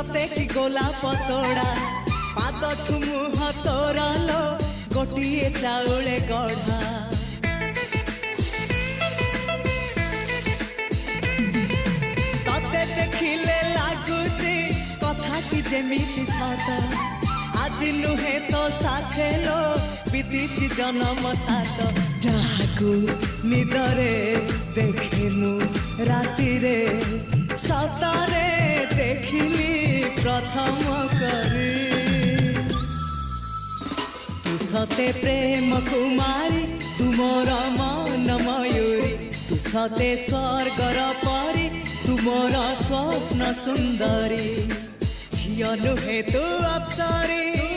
सते कि गोलाप तोड़ा पाद मुह तोरा लो गोटिए चाउले गढ़ा तते देखिले लागुची कथाटी जेमिति सत आज नुहे तो साथे लो बीतीची जन्म सात जहाकू निदरे देखिनु राति रे सतरे देखिली प्रथम करी तू सते प्रेम कुमारी तुमर मन मयूरी तू सते स्वर्गर परी तुमर स्वप्न सुंदरी झियो नुहे तू अप्सरी।